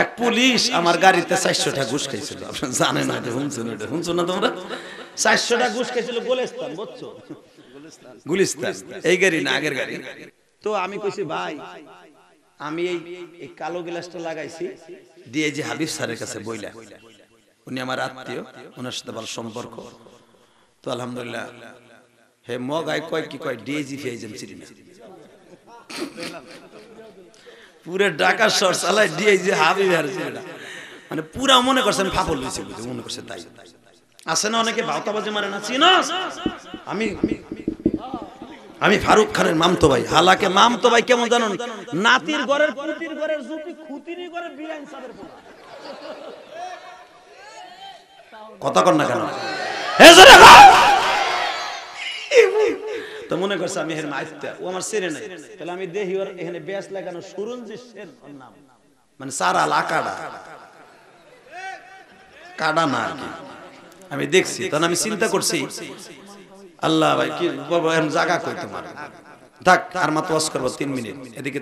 এক পুলিশ আমার গাড়িতে 400 টাকা ঘুষ খাইছিল। আপনারা জানেন না, এটা শুনছো না তোমরা? 400 টাকা ঘুষ খাইছিল গোলিস্তান, বুঝছো? গুলিস্তান এই গাড়ি না, আগের গাড়ি। তো আমি কইছি ভাই আমি এই কালো গ্লাসটা লাগাইছি দিয়ে যে হাবিব স্যারের কাছে বইলা, উনি আমার আত্মীয়, ওনার সাথে ভালো সম্পর্ক। তো আলহামদুলিল্লাহ হে মগাই কয় কি কয় ডিএজি এজেন্সি না পুরো ঢাকা শহর চালায় ডিএজি হাবিব আর ছেলেটা, মানে পুরা মনে করছেন ফাফল হইছে, মনে করছে তাই। আছে না অনেকে ভাওতাবাজি মারে না, চিনো? আমি ফারুক খানের মামতো ভাই। হালাকে মামতো ভাই কেমন জানো? নাতির ঘরের পুতির ঘরের জুতি খুতির ঘরের বিআইন সাহেবের পোলা। কথা কর না কেন? হে জোরে কর। তো মনে করছে আমি এর মাইফতা, ও আমার সেরে নাই। তাহলে আমি দেহি ওর এখানে বেশ লাগানো সুরঞ্জিত সেন ওর নাম, মানে সারা লাকাডা কাডা না আর কি। আমি দেখছি তখন আমি চিন্তা করছি আল্লাহ ভাই কি বাবা এরকম জায়গা কই তোমার, থাক আর মাত্র ওয়াজ করব 3 মিনিট এদিকে।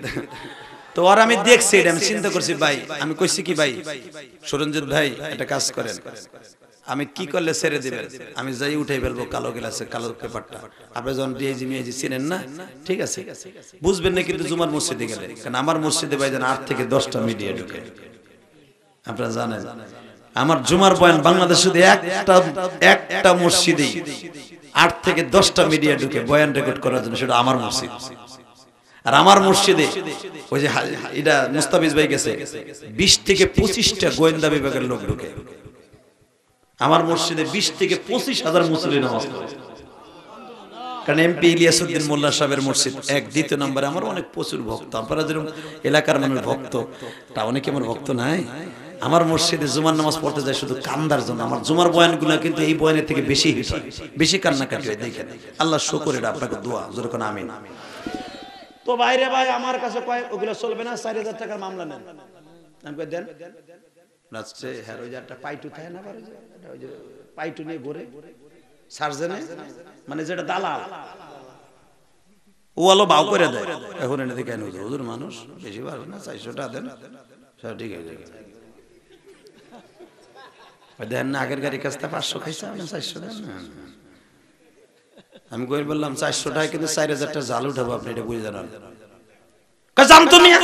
তো আর আমি দেখছি এটা, আমি চিন্তা করছি ভাই, আমি কইছি কি ভাই সুরঞ্জিত ভাই একটা কাজ করেন, আমি কি করলে ছেড়ে দিবেন? আমি যাই উঠাই ফেলবো কালো গ্লাসে কালো পেপারটা। আপনি যখন ডিএজি মিএজি চিনেন না, ঠিক আছে বুঝবেন না, কিন্তু জুমার মসজিদে গেলে, কারণ আমার মসজিদে ভাই যেন 8 থেকে 10টা মিডিয়া ঢুকে। আপনারা জানেন আমার জুমার বয়ান বাংলাদেশে শুধু একটা মসজিদেই 8 থেকে 10টা মিডিয়া ঢুকে বয়ান রেকর্ড করার জন্য, সেটা আমার মসজিদ। আর আমার মসজিদে ওই যে এটা মুস্তাফিজ ভাই গেছে 20 থেকে 25টা গোয়েন্দা বিভাগের লোক ঢুকে। আমার মসজিদে 20 থেকে 25,000 মুসল্লি নামাজ পড়ে, কারণ এমপি ইলিয়াসউদ্দিন মোল্লা সাহেবের মসজিদ এক। দ্বিতীয় নম্বরে আমার অনেক প্রচুর ভক্ত, আপনারা যেরকম এলাকার মানুষ ভক্ত, তা অনেকে আমার ভক্ত নাই। আমার মসজিদে জুমার নামাজ পড়তে যায় শুধু কান্দার জন্য। আমার জুমার বয়ানগুলো কিন্তু এই বয়ানের থেকে বেশি হিট হয়, বেশি কান্নাকাটি হয়। দেখেন আল্লাহ শুকর, এটা আপনাকে দোয়া, যখন আমিন। তো বাইরে ভাই আমার কাছে কয় ওগুলো চলবে না, 4,000 টাকার মামলা নেন। আমি কই দেন রাস্তে হ্যাঁ ওই যে একটা পাইটু থাকে না, ওই যে পাইটু নিয়ে ঘুরে সার্জেনে, মানে যেটা দালাল, ও আলো বাউ করে দেয়। এখন এনে দেখেন হুজুর মানুষ বেশি পারবে না, 400 টাকা দেন, সব ঠিক আছে। দেন না, আগের গাড়ির কাছটা 500 খাইছে, 400 দেন না। আমি কই বললাম 400 টাকা কিন্তু 4,000 টাকা জাল উঠাবো, আপনি এটা বুঝে জানান। জানতো মিয়া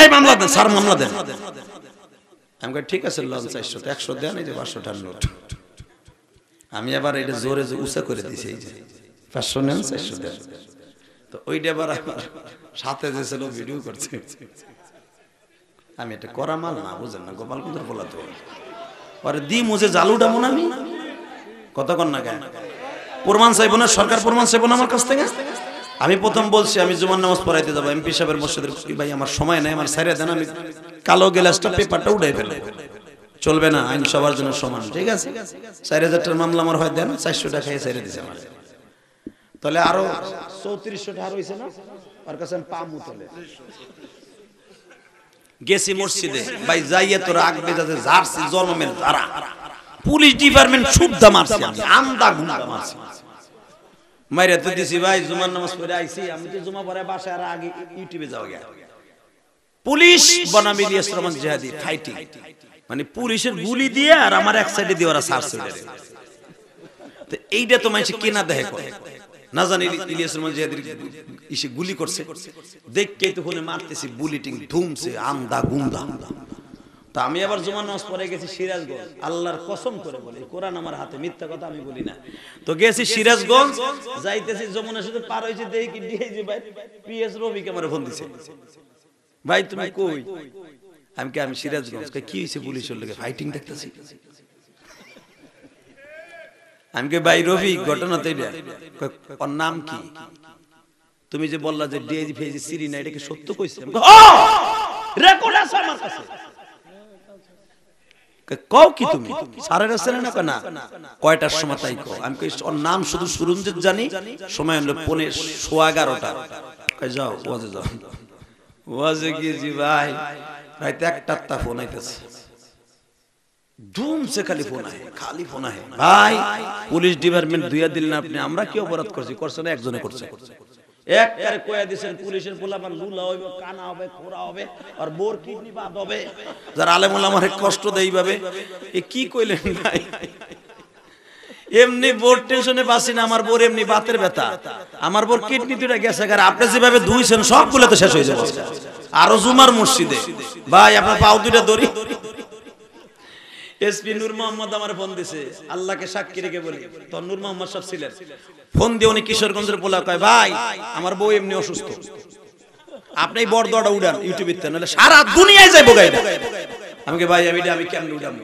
এই মামলা দেন, স্যার মামলা দেন। আমি কই ঠিক আছে লন 400 টা 100 দেন, এই যে 500 টাকার নোট। আমি আবার এটা জোরে উঁচা করে দিছি, এই যে 500 নেন 400 দেন। তো ওইটা আবার আমার সাথে যে ছিল ভিডিও করছে। আমি এটা করা মাল না, বুঝেন না, গোপাল কুন্দর বলা তো পরে দি মুজে জাল উঠাবো না আমি। কথা কন না কেন? প্রমাণ চাইবো না, সরকার প্রমাণ চাইবো না আমার কাছ থেকে। আমি প্রথম বলছি আমি জুমার নামাজ পড়াইতে যাবো এমপি সাহেবের মসজিদের, ভাই আমার সময় নাই, আমার সাইরা দেন, আমি কালো গ্লাসটা পেপারটা উঠাই ফেলে। চলবে না, আইন সবার জন্য সমান, ঠিক আছে? 4,000 টাকার মামলা আমার হয় দেন, 400 টাকা খাইয়ে ছেড়ে দিছে আমার। তাহলে আরো 3400 টাকা হইছে না, আর কাছে আমি পামু। তাহলে গেছি মসজিদে, ভাই যাইয়ে তো রাখবে যাতে জার্সি জন্মের যারা পুলিশ ডিপার্টমেন্ট শুদ্ধা মারছে, আমি আন্দা গুন্ডা মারছি, মাইরা তো দিছি। ভাই জুমার নামাজ পড়ে আইছি, আমি তো জুমা পড়ে বাসায় আর আগে ইউটিউবে যাওয়া গিয়া পুলিশ বনাম ইলিয়াস রহমান জিহাদি ফাইটিং, মানে পুলিশের গুলি দিয়ে আর আমার এক সাইডে দিয়ে ওরা সারছে। তো এইটা তো মানুষ কেনা দেখে করে না, জানি ইলিয়াস রহমান জিহাদির ইসে গুলি করছে দেখকেই তো ফোনে মারতেছি, বুলেটিং ধুমছে আন্দা গুন্দা। তা আমি আবার জুমার নামাজ পড়ে গেছি সিরাজগঞ্জ, আল্লাহর কসম করে বলি, কোরআন আমার হাতে, মিথ্যা কথা আমি বলি না। তো গেছি সিরাজগঞ্জ, যাইতেছি যমুনা সেতু পার হইছে, দেখি কি ডিআইজি ভাই পিএস রবিকে আমার ফোন দিছে, ভাই তুমি কই? আমি সিরাজগঞ্জ। কি হইছে? পুলিশের লোকে ফাইটিং দেখতেছি। আমি কে ভাই রবি ঘটনা তো এটা, ওর নাম কি? তুমি যে বললা যে ডিআইজি ফেজি সিরি না, এটা কি সত্য কইছে? রেকর্ড আছে আমার কাছে। কও কি তুমি সারের ছেলে না? না কয়টার সময় তাই কও। আমি কই ওর নাম শুধু সুরঞ্জিত জানি, সময় হলো 11:15। কই যাও ওয়াজে যাও। ওয়াজে গিয়েছি ভাই, রাইতে 1টা ফোন আইতেছে, ধুম সে খালি ফোন আয়, খালি ফোন আয়। ভাই পুলিশ ডিপার্টমেন্ট দুইয়া দিলেন আপনি, আমরা কি অপরাধ করছি? করছে না, একজনে করছে। একবারে কয়া দিয়েছেন পুলিশের পোলাপান লুলা হইবে, কানা হবে, খোরা হবে, আর বোর কিডনি বাদ হবে। যারা আলেম ওলামারে কষ্ট দেয় এইভাবে, এ কি কইলেন ভাই? এমনি বোর টেনশনে বাসি না, আমার বোর এমনি বাতের ব্যথা, আমার বোর কিডনি দুটা গেছে। আর আপনি যেভাবে ধুইছেন সবগুলো তো শেষ হয়ে যাবে। আরো জুমার মসজিদে ভাই আপনার পাও দুইটা দড়ি। এসপি নূর মোহাম্মদ আমার ফোন দিছে, আল্লাহকে সাক্ষী রেখে বলি, তো নূর মোহাম্মদ সব ছিলেন। ফোন দিয়ে উনি কিশোরগঞ্জের পোলা কয়, ভাই আমার বউ এমনি অসুস্থ, আপনি বড়দোয়াটা উড়ান ইউটিউবে, নাহলে সারা দুনিয়ায় যাইব গাইডা। আমি কে ভাই আমি কেমনে উড়াম?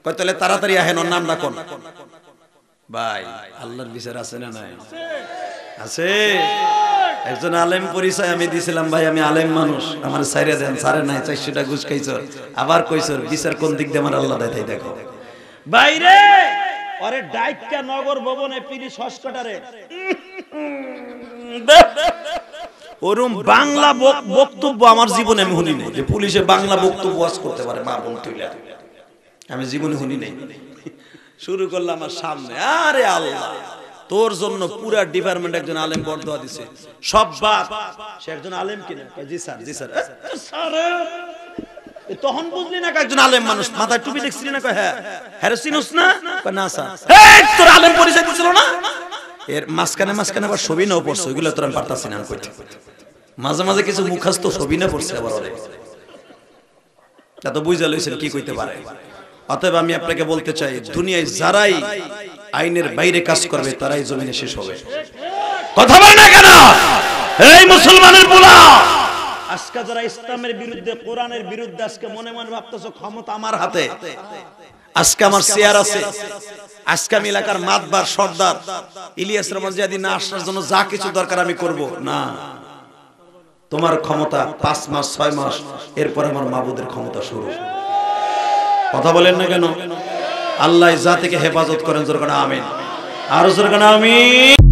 কয় তাহলে তাড়াতাড়ি আহেন, ওর নামটা কোন? ভাই আল্লাহর বিচার আছে না নাই? আছে। একজন আলেম পরিচয় আমি দিছিলাম, ভাই আমি আলেম মানুষ, আমার সাইরে দেন। সারে নাই 400 টাকা ঘুষ খাইছ, আবার কইছ বিচার কোন দিক দিয়ে আমার আল্লাহ দেয় তাই দেখো। বাইরে আরে ডাইকা নগর ভবনে পিরিশ হসপিটালে ওরম বাংলা বক্তব্য আমার জীবনে আমি শুনি নাই, যে পুলিশে বাংলা বক্তব্য ওয়াজ করতে পারে মা বোন তুইলা, আমি জীবনে শুনি নাই। শুরু করলাম আমার সামনে, আরে আল্লাহ তোর জন্য পুরা ডিপার্টমেন্ট একজন আলেম বর্দোয়া দিছে, সব বাদ সে একজন আলেম কিনা? জি স্যার, জি স্যার। তখন বুঝলি না একজন আলেম মানুষ, মাথায় টুপি দেখছিলি না? হ্যাঁ। হ্যাঁ চিনুস না? না স্যার। তোর আলেম পরিচয় দিছিল না? এর মাঝখানে আবার ছবি নাও পড়ছে, ওইগুলো তোর আমি পারতাছি না কইতে। মাঝে মাঝে কিছু মুখাস্ত ছবি না পড়ছে আবার ওরে, তা তো বুঝা লইছেন কি কইতে পারে। অতএব আমি আপনাকে বলতে চাই, দুনিয়ায় যারাই আইনের বাইরে কাজ করবে তারাই জমিনে শেষ হবে। কথা বল না কেন? এই মুসলমানের পোলা, আজকে যারা ইসলামের বিরুদ্ধে, কোরআনের বিরুদ্ধে, আজকে মনে মনে ভাবতেছো ক্ষমতা আমার হাতে, আজকে আমার চেয়ার আছে, আজকে আমি এলাকার মাতবার সর্দার, ইলিয়াস রহমান জিয়াদি না আসার জন্য যা কিছু দরকার আমি করব না। তোমার ক্ষমতা 5 মাস 6 মাস, এরপর আমার মাবুদের ক্ষমতা শুরু। কথা বলেন না কেন? আল্লাহ জাতিকে হেফাজত করেন, জোরে আমিন। আর জোরে আমিন।